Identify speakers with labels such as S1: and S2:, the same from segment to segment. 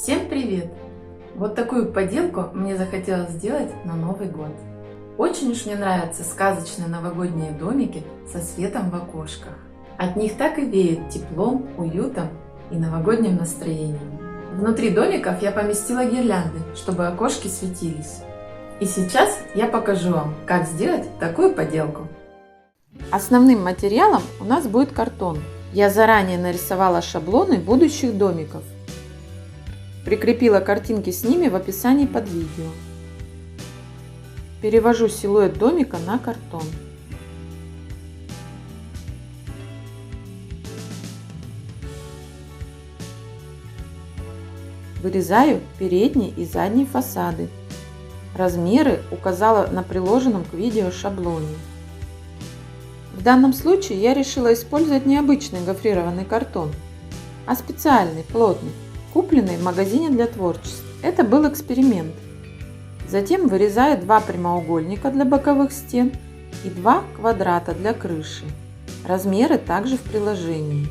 S1: Всем привет! Вот такую поделку мне захотелось сделать на Новый год. Очень уж мне нравятся сказочные новогодние домики со светом в окошках. От них так и веет теплом, уютом и новогодним настроением. Внутри домиков я поместила гирлянды, чтобы окошки светились. И сейчас я покажу вам, как сделать такую поделку. Основным материалом у нас будет картон. Я заранее нарисовала шаблоны будущих домиков. Прикрепила картинки с ними в описании под видео. Перевожу силуэт домика на картон. Вырезаю передний и задний фасады. Размеры указала на приложенном к видео шаблоне. В данном случае я решила использовать не обычный гофрированный картон, а специальный, плотный, купленный в магазине для творчества. Это был эксперимент. Затем вырезаю два прямоугольника для боковых стен и два квадрата для крыши. Размеры также в приложении.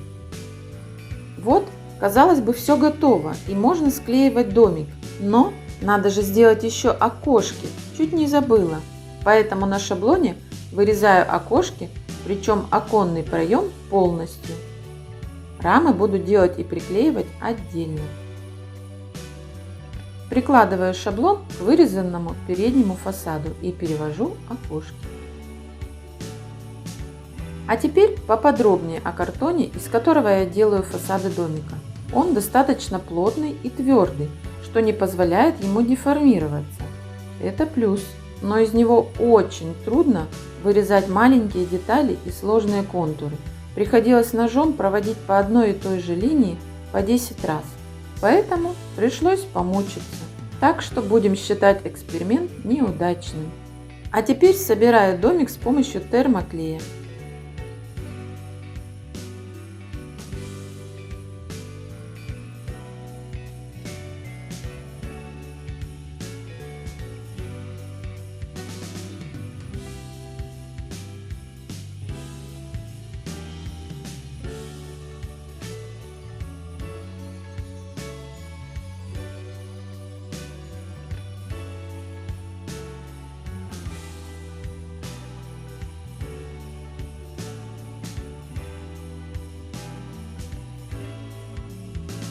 S1: Вот, казалось бы, все готово и можно склеивать домик, но надо же сделать еще окошки, чуть не забыла. Поэтому на шаблоне вырезаю окошки, причем оконный проем полностью. Рамы буду делать и приклеивать отдельно. Прикладываю шаблон к вырезанному переднему фасаду и перевожу окошки. А теперь поподробнее о картоне, из которого я делаю фасады домика. Он достаточно плотный и твердый, что не позволяет ему деформироваться. Это плюс, но из него очень трудно вырезать маленькие детали и сложные контуры. Приходилось ножом проводить по одной и той же линии по 10 раз, поэтому пришлось помучиться. Так что будем считать эксперимент неудачным. А теперь собираю домик с помощью термоклея.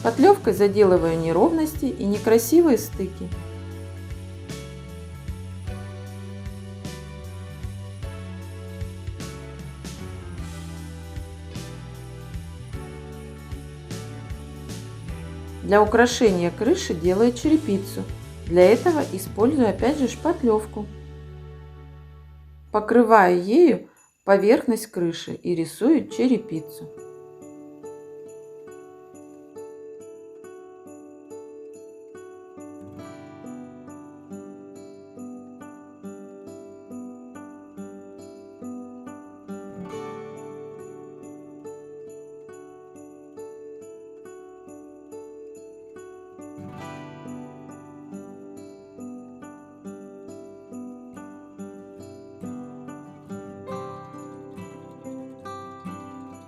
S1: Шпатлевкой заделываю неровности и некрасивые стыки. Для украшения крыши делаю черепицу. Для этого использую опять же шпатлевку. Покрываю ею поверхность крыши и рисую черепицу.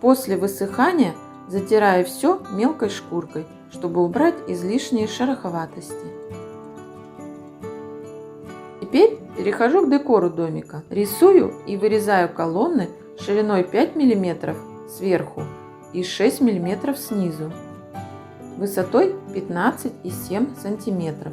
S1: После высыхания затираю все мелкой шкуркой, чтобы убрать излишние шероховатости. Теперь перехожу к декору домика. Рисую и вырезаю колонны шириной 5 мм сверху и 6 мм снизу, высотой 15,7 см.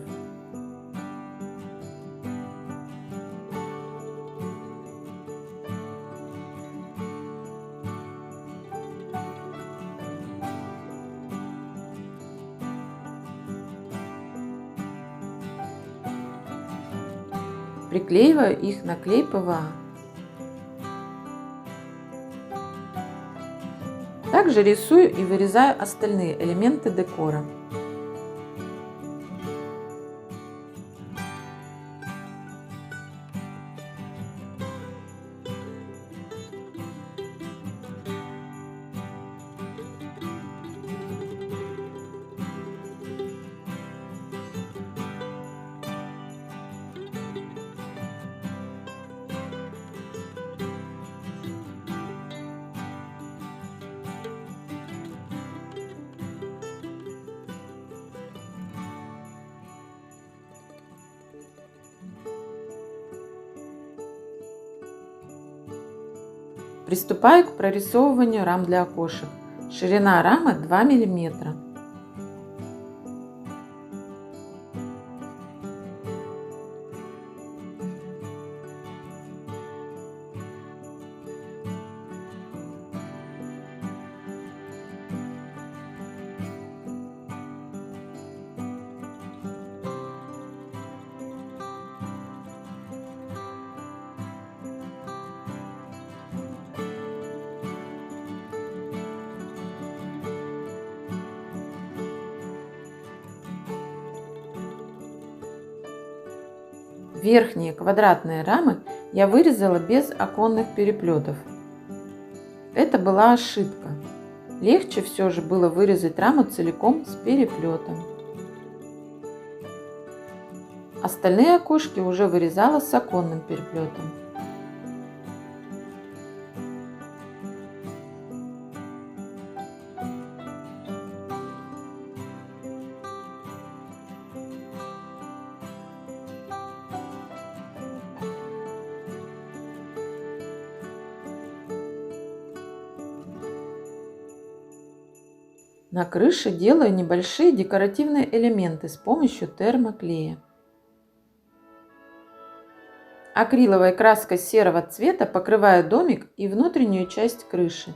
S1: Приклеиваю их на клей ПВА. Также рисую и вырезаю остальные элементы декора. Приступаю к прорисовыванию рам для окошек. Ширина рамы 2 мм. Верхние квадратные рамы я вырезала без оконных переплетов. Это была ошибка. Легче все же было вырезать раму целиком с переплетом. Остальные окошки уже вырезала с оконным переплетом. На крыше делаю небольшие декоративные элементы с помощью термоклея. Акриловой краской серого цвета покрываю домик и внутреннюю часть крыши.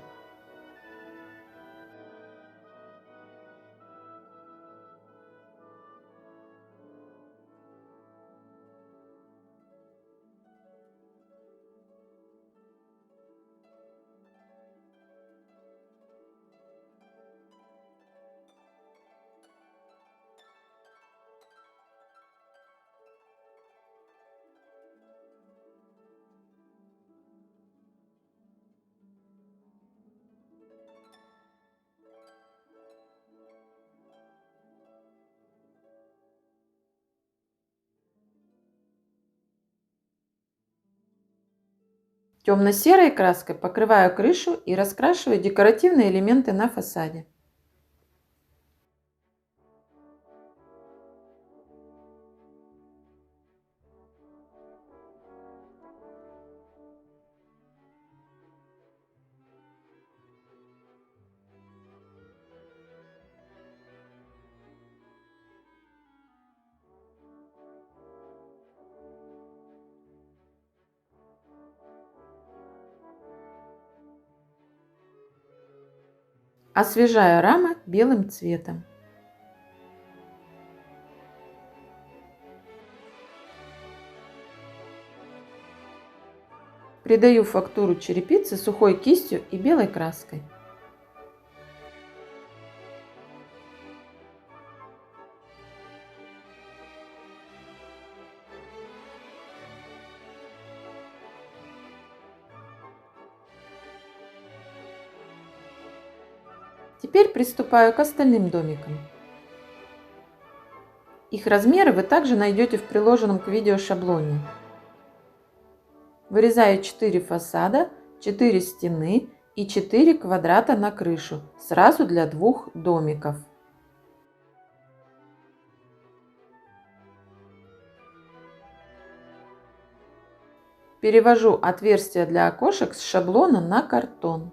S1: Темно-серой краской покрываю крышу и раскрашиваю декоративные элементы на фасаде. Освежаю рамы белым цветом. Придаю фактуру черепицы сухой кистью и белой краской. Теперь приступаю к остальным домикам. Их размеры вы также найдете в приложенном к видео шаблоне. Вырезаю 4 фасада, 4 стены и 4 квадрата на крышу, сразу для 2 домиков. Перевожу отверстия для окошек с шаблона на картон.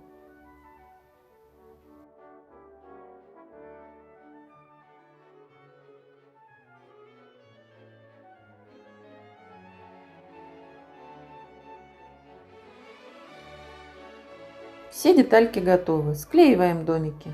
S1: Все детальки готовы. Склеиваем домики.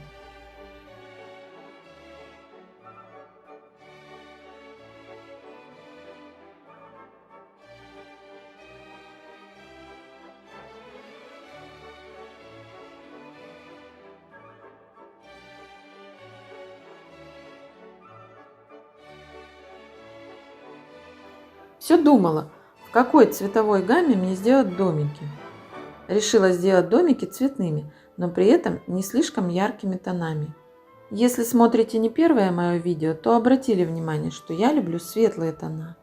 S1: Все думала, в какой цветовой гамме мне сделать домики. Решила сделать домики цветными, но при этом не слишком яркими тонами. Если смотрите не первое мое видео, то обратили внимание, что я люблю светлые тона.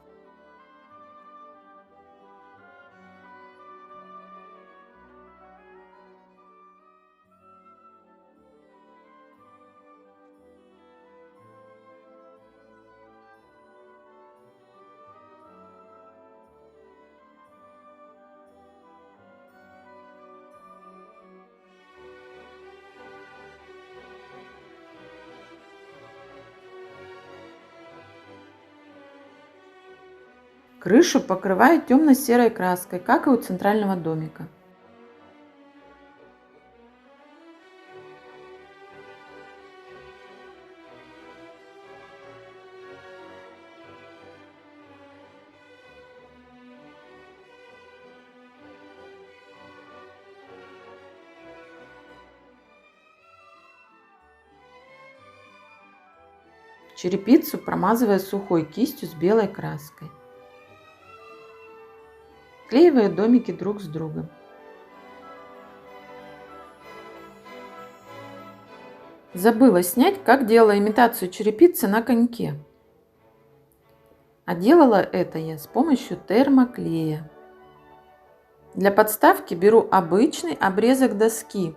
S1: Крышу покрываю темно-серой краской, как и у центрального домика. Черепицу промазываю сухой кистью с белой краской. Склеиваю домики друг с другом. Забыла снять, как делала имитацию черепицы на коньке. А делала это я с помощью термоклея. Для подставки беру обычный обрезок доски.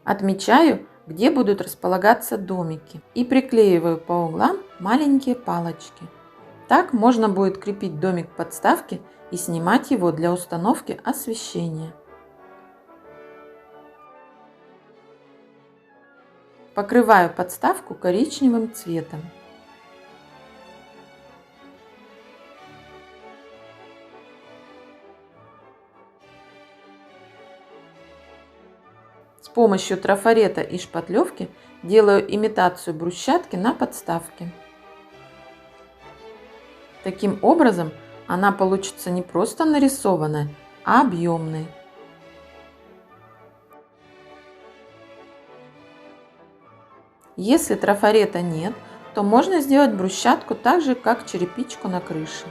S1: Отмечаю, где будут располагаться домики, и приклеиваю по углам маленькие палочки. Так можно будет крепить домик к подставке и снимать его для установки освещения. Покрываю подставку коричневым цветом. С помощью трафарета и шпатлевки делаю имитацию брусчатки на подставке. Таким образом, она получится не просто нарисованной, а объемной. Если трафарета нет, то можно сделать брусчатку так же, как черепичку на крыше.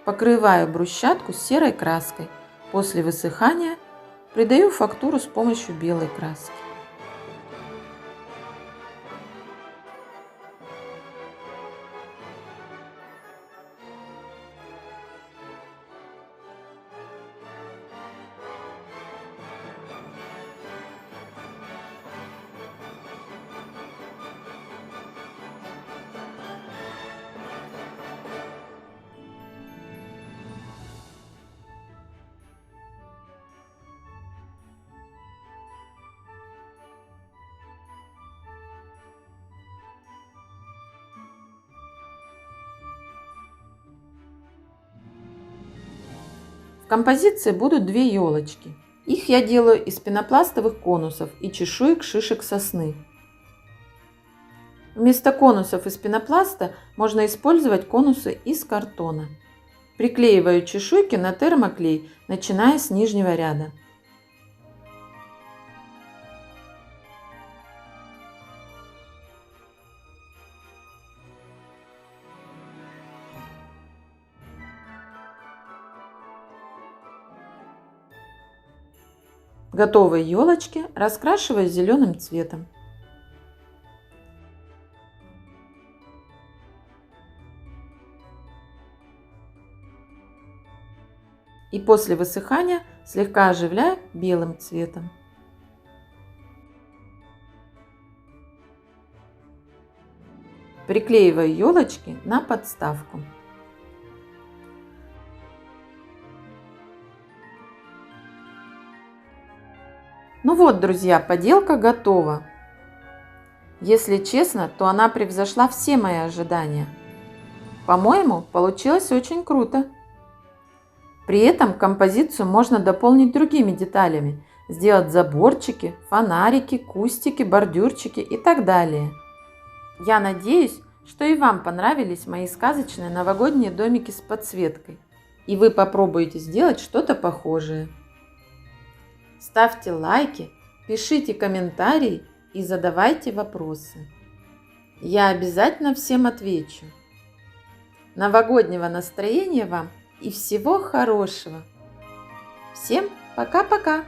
S1: Покрываю брусчатку серой краской. После высыхания придаю фактуру с помощью белой краски. В композиции будут две елочки. Их я делаю из пенопластовых конусов и чешуек шишек сосны. Вместо конусов из пенопласта можно использовать конусы из картона. Приклеиваю чешуйки на термоклей, начиная с нижнего ряда. Готовые елочки раскрашиваю зеленым цветом. И после высыхания слегка оживляю белым цветом. Приклеиваю елочки на подставку. Ну вот, друзья, поделка готова. Если честно, то она превзошла все мои ожидания. По-моему, получилось очень круто. При этом композицию можно дополнить другими деталями, сделать заборчики, фонарики, кустики, бордюрчики и так далее. Я надеюсь, что и вам понравились мои сказочные новогодние домики с подсветкой, и вы попробуете сделать что-то похожее. Ставьте лайки, пишите комментарии и задавайте вопросы. Я обязательно всем отвечу. Новогоднего настроения вам и всего хорошего. Всем пока-пока!